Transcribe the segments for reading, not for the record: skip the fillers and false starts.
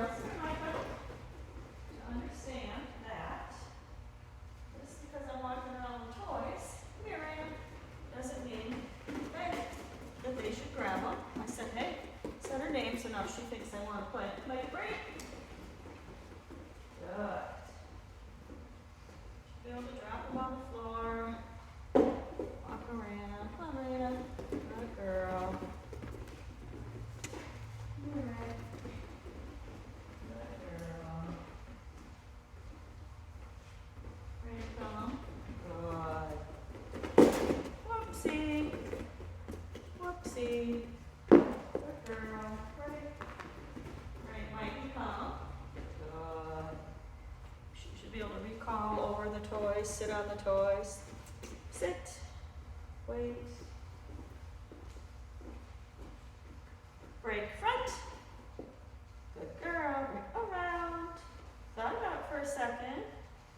girls. Here, Myka. To understand that just because I'm walking around with toys, come here, Raena, doesn't mean that they should grab them. I said, hey, said her name, so now she thinks I want to play. Myka, break. Good. Should be able to drop them on the floor. Walk around. Come on, Raena. Good girl. Alright. Good girl. Raena, come. Good. Whoopsie. Whoopsie. Good girl. Right, Mikey, come. Good. She should be able to recall over the toys, sit on the toys. Sit. Wait. Break front. Good girl. Break around. Thought about it for a second.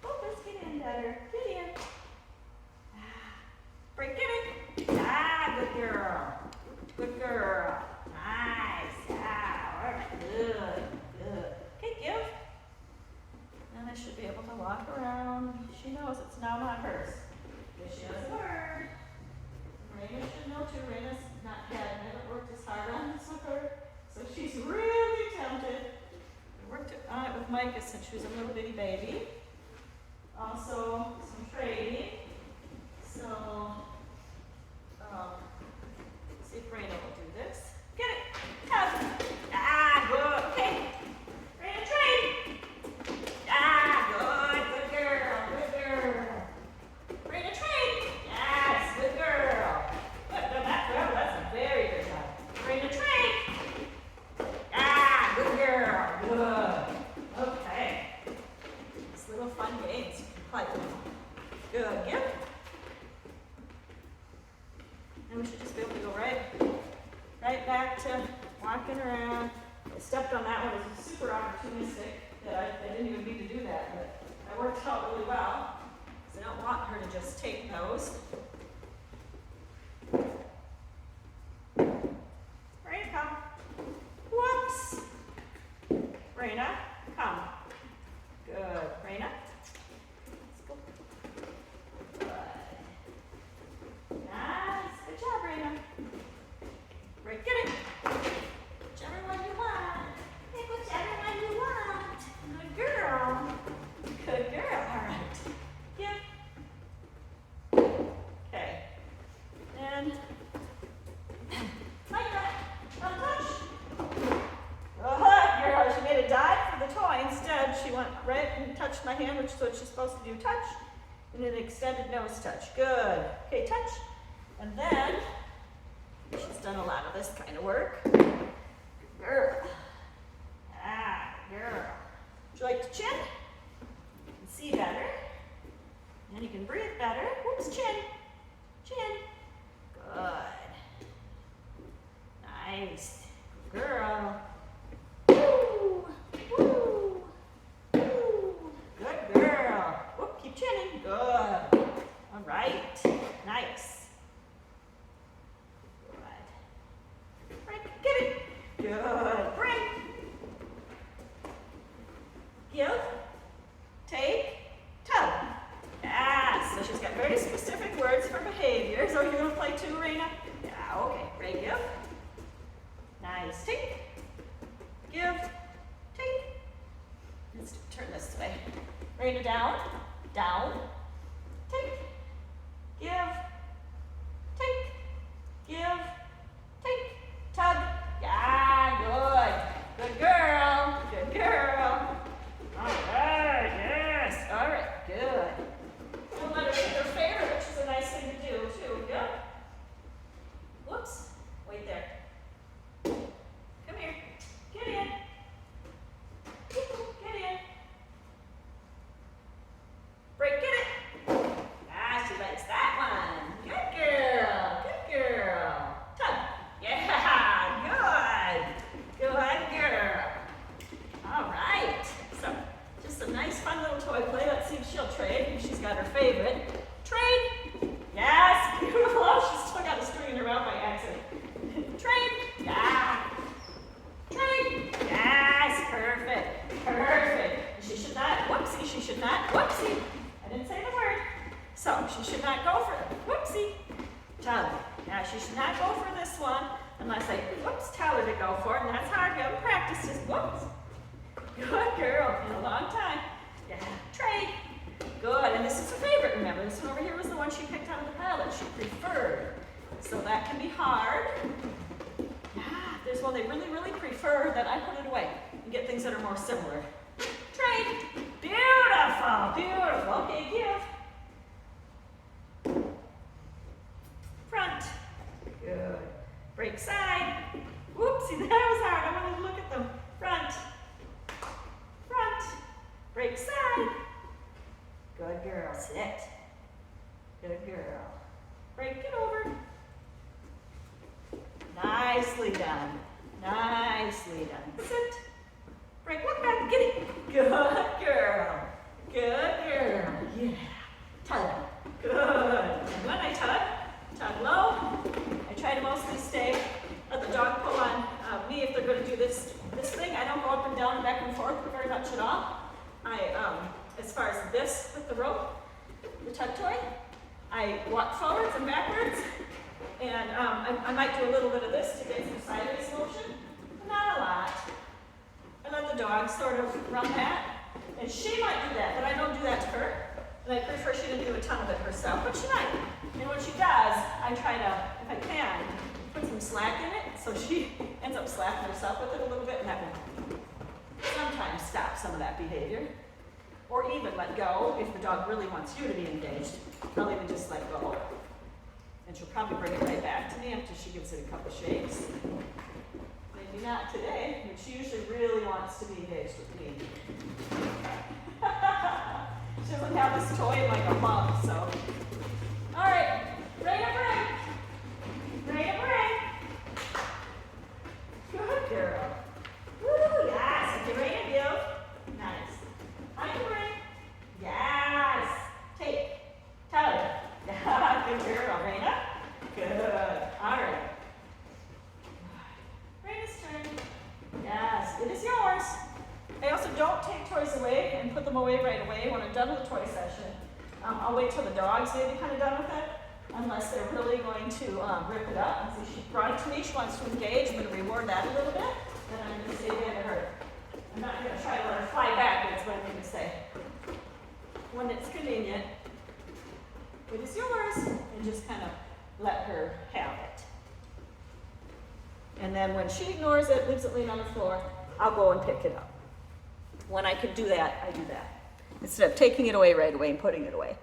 Oh, let's get in better. Get in. Break, get in. Ah, good girl. Good girl. Nice. Ah, all right. Good. Good. Okay, give. And I should be able to walk around. She knows it's now not hers. Because she has a word. Raena should know too. Raena's not had, I haven't worked as hard on this with her. So she's really tempted. I worked on it with Myka since she was a little bitty baby. Also, some trading. So, see if Raena will do this. Get it. Have. Ah, good. Okay. Raena, trade. Ah, good. Good girl. Good girl. Raena, trade. Yes, good girl. Good. No, that's a very good job. Raena, trade. Ah, good girl. Good. Okay. These little fun games you can play with. Good. Give. And we should just be able to go right back to walking around. I stepped on that one. It was super opportunistic that I didn't even need to do that, but I worked out really well because I don't want her to just take those. Raena, come. Whoops. Raena, come. Good. Raena. Let's go. Good. Nice. Good job, Raena. Right, get it. Whichever one you want. Pick whichever one you want. Good girl. Good girl. All right. Give. Okay. And Myka, don't touch. Oh, girl, she made a dive for the toy. Instead, she went right and touched my hand, which is what she's supposed to do. Touch. And an extended nose touch. Good. Okay, touch. And then, she's done a lot of this kind of work. Good girl. Ah, girl. Would you like to chin? You can see better. And you can breathe better. Whoops, chin. Chin. Good. Nice. Good girl. Woo. Woo. Woo. Good girl. Whoop, keep chinning. Good. All right. Nice. Good. Break. Get it. Good. Break. Give. Take. Tug. Yeah. So she's got very specific words for behavior. So you're going to play too, Raena? Yeah, okay. Break. Give. Nice. Take. Give. Take. Let's turn this way. Raena, down. Down. Take. Give. Take. Give. Take. Tug. Yeah, good. Good girl. Good girl. All right, yes. All right, good. Don't let her pick her favorite, which is a nice thing to do, too. Good. Whoops. Wait there. Come here. Get in. Get in. Break, get it. She should not go for it. Whoopsie. Tug. Now she should not go for this one unless I, whoops, tell her to go for it. And that's hard. We haven't practiced this. Whoops. Good girl. In a long time. Yeah. Trade. Good. And this is her favorite, remember. This one over here was the one she picked out of the pile that she preferred. So that can be hard. Yeah. There's one they really, really prefer, that I put it away and get things that are more similar. Trade. Beautiful. Beautiful. Okay, give. Front. Good. Break side. Whoopsie, that was hard. I wanted to look at them. Front. Front. Break side. Good girl. Sit. Good girl. Break it over. Nicely done. Nicely done. Sit. Break. Look back. Get it. Good girl. Good girl. Yeah. Tug. Good. And when I tug low. I try to mostly let the dog pull on me if they're going to do this thing. I don't go up and down and back and forth very much at all. As far as this with the rope, the tug toy, I walk forwards and backwards, and I might do a little bit of this to get some sideways motion, but not a lot. I let the dog sort of run that, and she might do that, but I don't do that to her. And I prefer she didn't do a ton of it herself, but she might. And when she does, I try to, if I can, put some slack in it, so she ends up slapping herself with it a little bit, and that will sometimes stop some of that behavior. Or even let go if the dog really wants you to be engaged. I'll even just let go. And she'll probably bring it right back to me after she gives it a couple shakes. Maybe not today, but she usually really wants to be engaged with me. She doesn't have this toy in like a month, so. All right, Raena, bring. Raena, bring. Good girl. Woo, yes. Okay, Raena, give. Nice. I can bring. Yes. Take. Tug. Good girl, Raena. Good. All right. Raena's turn. Yes, it is yours. I also don't take toys away and put them away right away when I'm done with the toy session. I'll wait till the dog's maybe kind of done with it, unless they're really going to rip it up. And so she brought it to me, she wants to engage, I'm going to reward that a little bit, then I'm going to say bye to her. I'm not going to try to let her fly backwards, but I'm going to say, when it's convenient, it is yours, and just kind of let her have it. And then when she ignores it, leaves it laying on the floor, I'll go and pick it up. When I can do that, I do that. Instead of taking it away right away and putting it away.